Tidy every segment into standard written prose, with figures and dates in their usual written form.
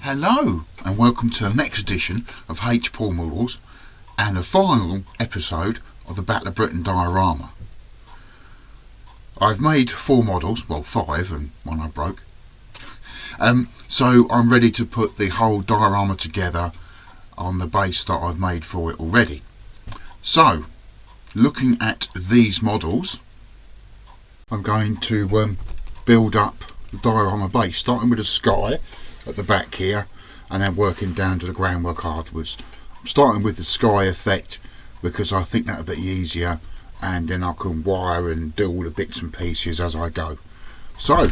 Hello and welcome to the next edition of H. Paul Models and the final episode of the Battle of Britain diorama. I've made 4 models, well 5 and one I broke, so I'm ready to put the whole diorama together on the base that I've made for it already. So looking at these models, I'm going to build up the diorama base, starting with the sky at the back here and then working down to the groundwork afterwards. I'm starting with the sky effect because I think that'll be easier, and then I can wire and do all the bits and pieces as I go. So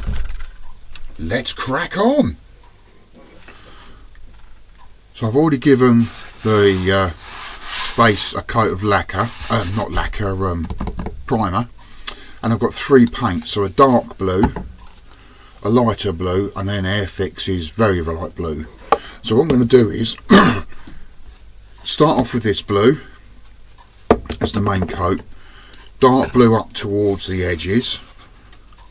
let's crack on. So I've already given the base a coat of lacquer, primer, and I've got 3 paints, so a dark blue, a lighter blue, and then Airfix is very light blue. So what I'm going to do is start off with this blue as the main coat, dark blue up towards the edges,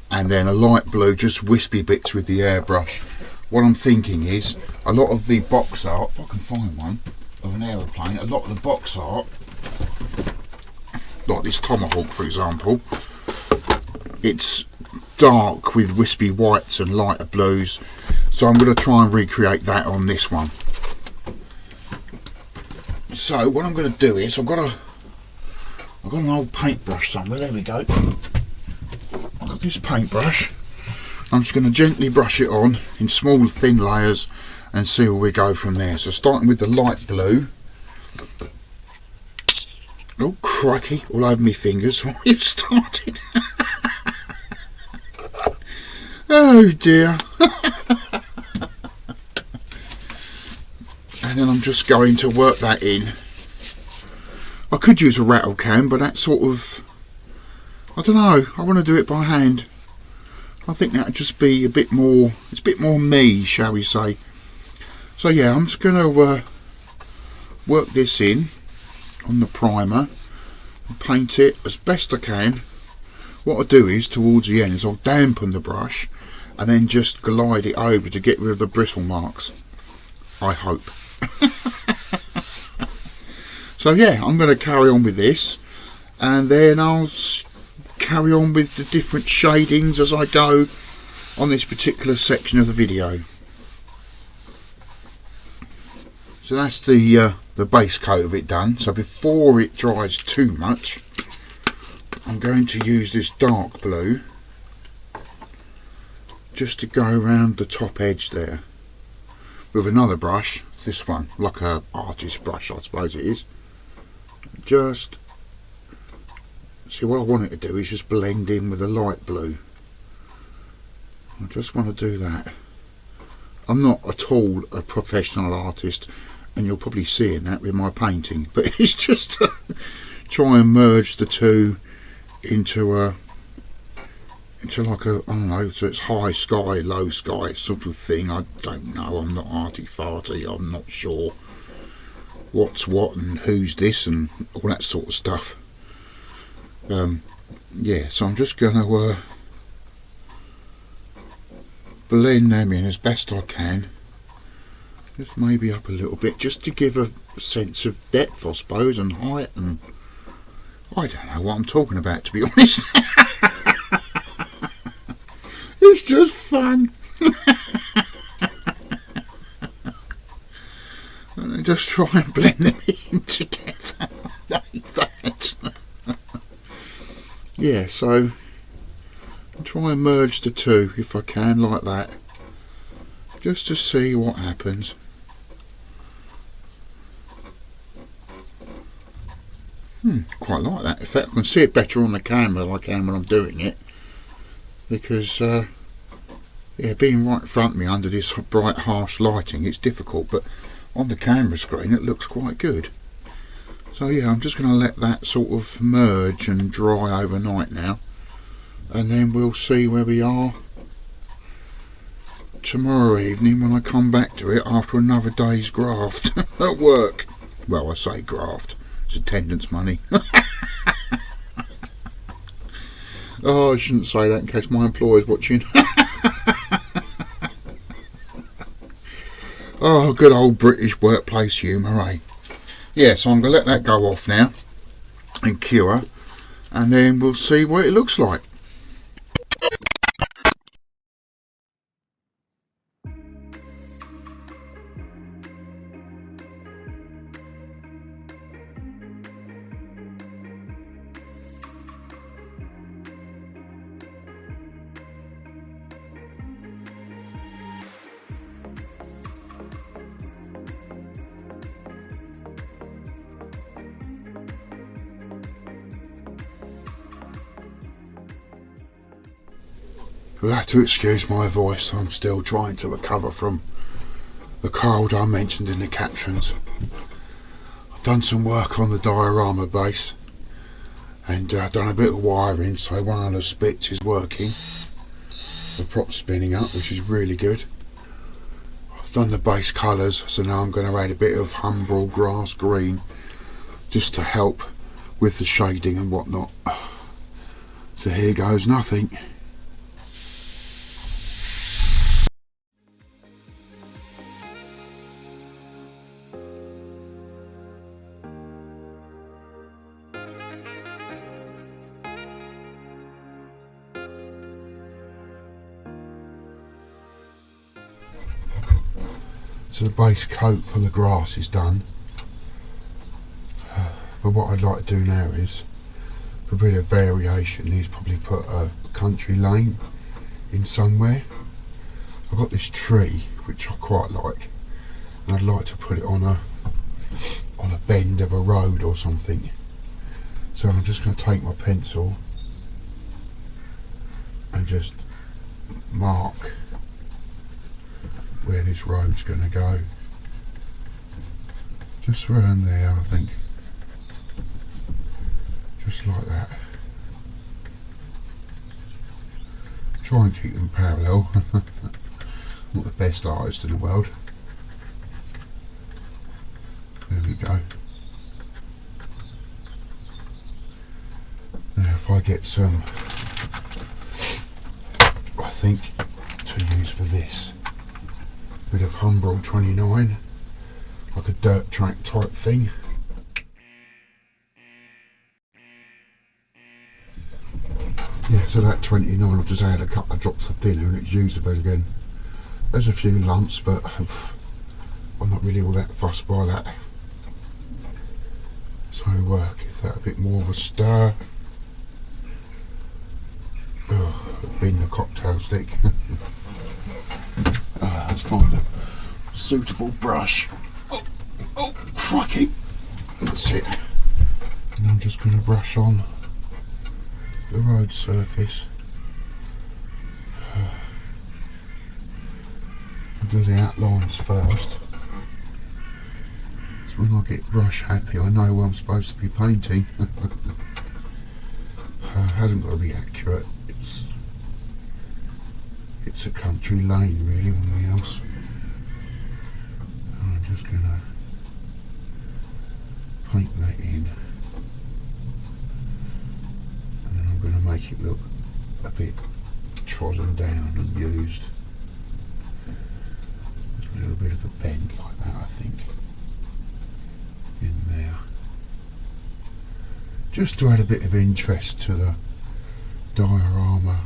and then a light blue, just wispy bits with the airbrush. What I'm thinking is a lot of the box art, if I can find one of an aeroplane, a lot of the box art, like this tomahawk for example, it's dark with wispy whites and lighter blues, so I'm going to try and recreate that on this one. So what I'm going to do is I've got an old paintbrush somewhere. There we go. I've got this paintbrush. I'm just going to gently brush it on in small thin layers and see where we go from there. So starting with the light blue. Oh crikey, all over my fingers. We've started. Oh dear. And then I'm just going to work that in. I could use a rattle can, but that's sort of, I don't know, I want to do it by hand. I think that would just be a bit more, it's a bit more me, shall we say. So yeah, I'm just going to work this in on the primer and paint it as best I can. What I do is, towards the end, is I'll dampen the brush and then just glide it over to get rid of the bristle marks, I hope. So yeah, I'm going to carry on with this, and then I'll carry on with the different shadings as I go on this particular section of the video. So that's the base coat of it done. So before it dries too much, I'm going to use this dark blue just to go around the top edge there with another brush, this one, like a artist brush I suppose it is. Just see, what I want it to do is just blend in with the light blue. I just want to do that. I'm not at all a professional artist, and you'll probably see in that with my painting, but it's just to try and merge the two into like a, I don't know, so it's high sky, low sky sort of thing. I don't know, I'm not arty-farty, I'm not sure what's what and who's this and all that sort of stuff. Yeah, so I'm just going to blend them in as best I can, just maybe up a little bit, just to give a sense of depth I suppose, and height, and I don't know what I'm talking about, to be honest. It's just fun. And I just try and blend them in together like that. Yeah, so I'll try and merge the two if I can, like that, just to see what happens. Quite like that. In fact, I can see it better on the camera than I can when I'm doing it, because yeah, being right in front of me under this bright harsh lighting, it's difficult, but on the camera screen it looks quite good. So yeah, I'm just going to let that sort of merge and dry overnight now, and then we'll see where we are tomorrow evening when I come back to it after another day's graft at work. Well, I say graft, it's attendance money. Oh, I shouldn't say that in case my employer's watching. Oh, good old British workplace humour, eh? Yeah, so I'm going to let that go off now and cure, and then we'll see what it looks like. You'll have to excuse my voice, I'm still trying to recover from the cold I mentioned in the captions. I've done some work on the diorama base and done a bit of wiring, so one of the spits is working. The prop's spinning up, which is really good. I've done the base colours, so now I'm going to add a bit of humbrel grass green just to help with the shading and whatnot. So here goes nothing. So the base coat for the grass is done, but what I'd like to do now is, for a bit of variation, is probably put a country lane in somewhere. I've got this tree which I quite like, and I'd like to put it on a bend of a road or something. So I'm just going to take my pencil and just mark where this road's going to go, just around there, I think, just like that. Try and keep them parallel. Not the best artist in the world. There we go. Now if I get some, I think, to use for this, bit of Humbrol 29, like a dirt track type thing. Yeah, so that 29, I've just added a couple of drops of thinner and it's usable again. There's a few lumps, but I'm not really all that fussed by that. So give that a bit more of a stir. Bin the cocktail stick. Let's find a suitable brush. Oh, crikey. That's it. And I'm just going to brush on the road surface. I'll do the outlines first. So when I get brush happy, I know where I'm supposed to be painting. Hasn't got to be accurate. It's a country lane, really, nothing else. And I'm just going to paint that in, and then I'm going to make it look a bit trodden down and used. A little bit of a bend like that, I think, in there, just to add a bit of interest to the diorama.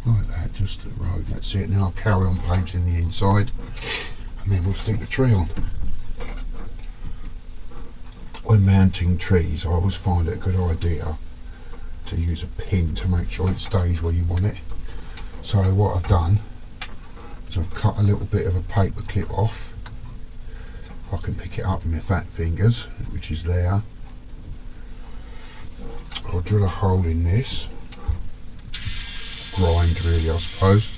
Like that, just the road, that's it. Now I'll carry on painting the inside and then we'll stick the tree on. When mounting trees, I always find it a good idea to use a pin to make sure it stays where you want it. So what I've done is I've cut a little bit of a paper clip off. I can pick it up with my fat fingers, which is there. I'll drill a hole in this. Grind, really, I suppose.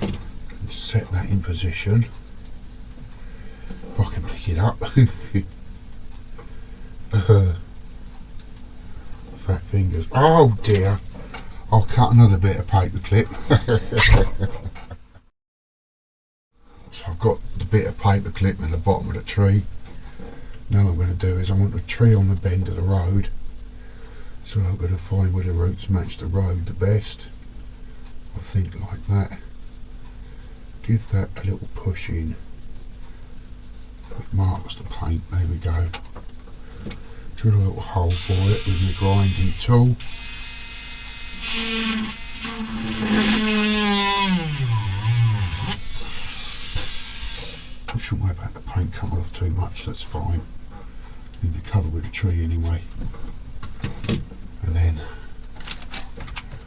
And set that in position. If I can pick it up. Fat fingers. Oh dear. I'll cut another bit of paper clip. bit of paper clip at the bottom of the tree. Now what I'm going to do is I want the tree on the bend of the road, so I'm going to find where the roots match the road the best. I think like that. Give that a little push in. It marks the paint, there we go. Drill a little hole for it with my grinding tool. I shouldn't worry about the paint coming off too much, that's fine. Need to cover with the tree anyway. And then,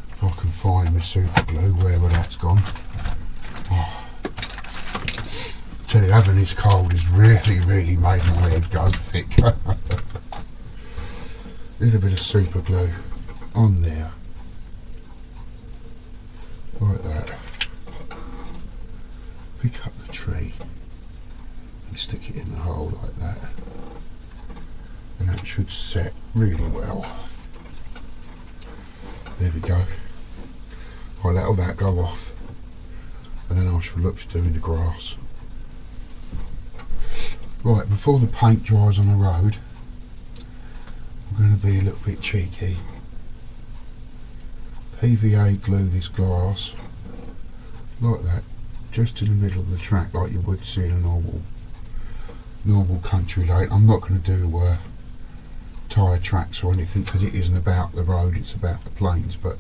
if I can find my super glue wherever that's gone. Oh, I tell you, having this cold has really made my head go thick. A little bit of super glue on there. Like that. Pick up the tree and stick it in the hole like that. And that should set really well. There we go. I'll let all that go off and then I shall look to doing the grass. Right, before the paint dries on the road, I'm going to be a little bit cheeky. PVA glue this glass like that, just in the middle of the track like you would see in a normal country lane. I'm not going to do tyre tracks or anything because it isn't about the road, it's about the plains, but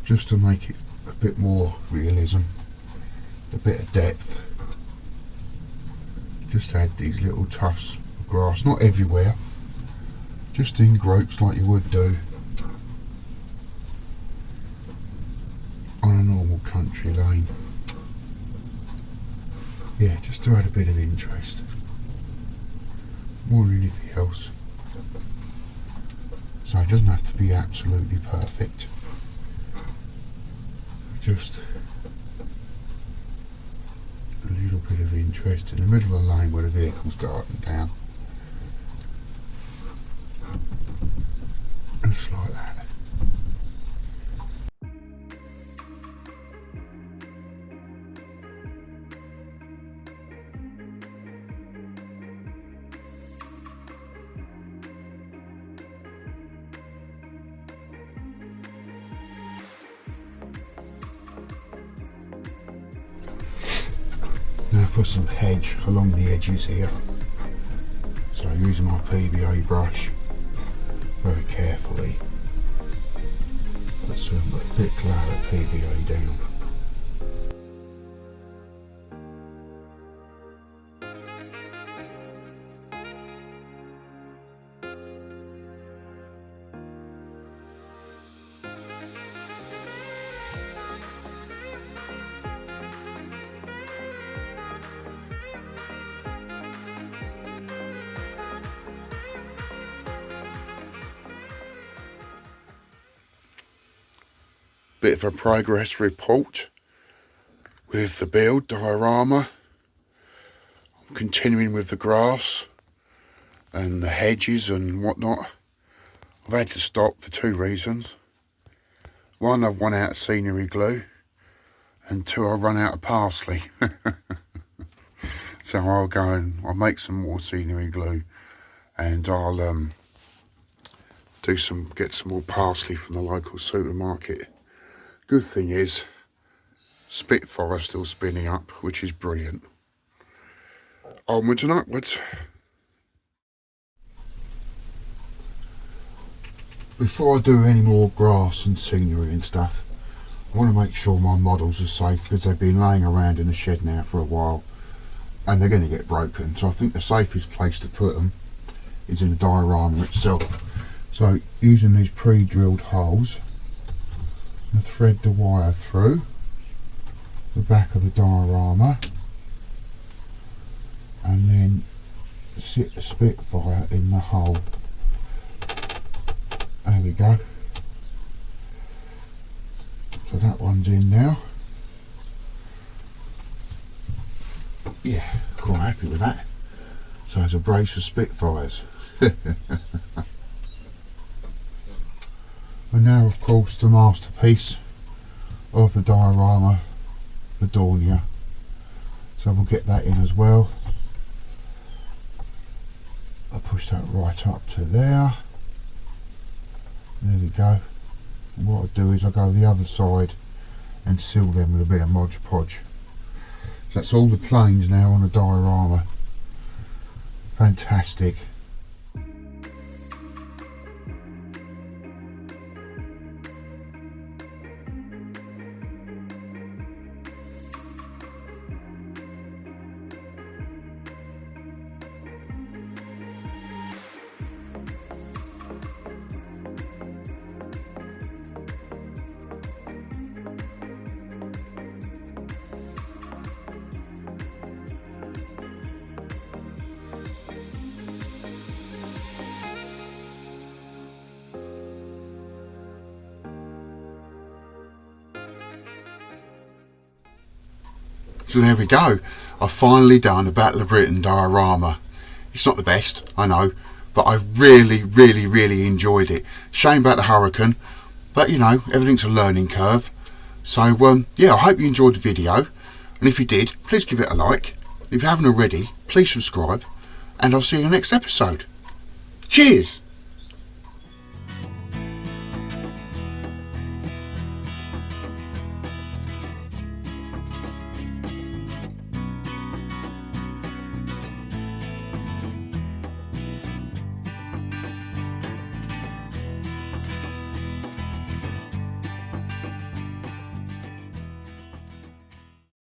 just to make it a bit more realism, a bit of depth, just add these little tufts of grass, not everywhere, just in groups like you would do on a normal country lane. Yeah, just to add a bit of interest, more than anything else. So it doesn't have to be absolutely perfect, just a little bit of interest in the middle of the lane where the vehicles go up and down. Just like that. Now for some hedge along the edges here. So using my PVA brush very carefully, put some thick layer of PVA down. Bit of a progress report with the build diorama. I'm continuing with the grass and the hedges and whatnot. I've had to stop for two reasons. One, I've run out of scenery glue, and two, I've run out of parsley. So I'll go and I'll make some more scenery glue, and I'll get some more parsley from the local supermarket. Good thing is, Spitfire's still spinning up, which is brilliant. Onwards and upwards. Before I do any more grass and scenery and stuff, I want to make sure my models are safe because they've been laying around in the shed now for a while and they're going to get broken. So I think the safest place to put them is in the diorama itself. So using these pre-drilled holes, and thread the wire through the back of the diorama and then sit the Spitfire in the hole. There we go. So that one's in now. Yeah, quite happy with that. So it's a brace of Spitfires. And now of course the masterpiece of the diorama, the Dornier. So we'll get that in as well. I'll push that right up to there. There we go. And what I'll do is I'll go the other side and seal them with a bit of Mod Podge. So that's all the planes now on the diorama. Fantastic. So there we go, I've finally done a Battle of Britain diorama. It's not the best, I know, but I really enjoyed it. Shame about the hurricane, but you know, everything's a learning curve. So yeah, I hope you enjoyed the video, and if you did, please give it a like. If you haven't already, please subscribe, and I'll see you in the next episode. Cheers!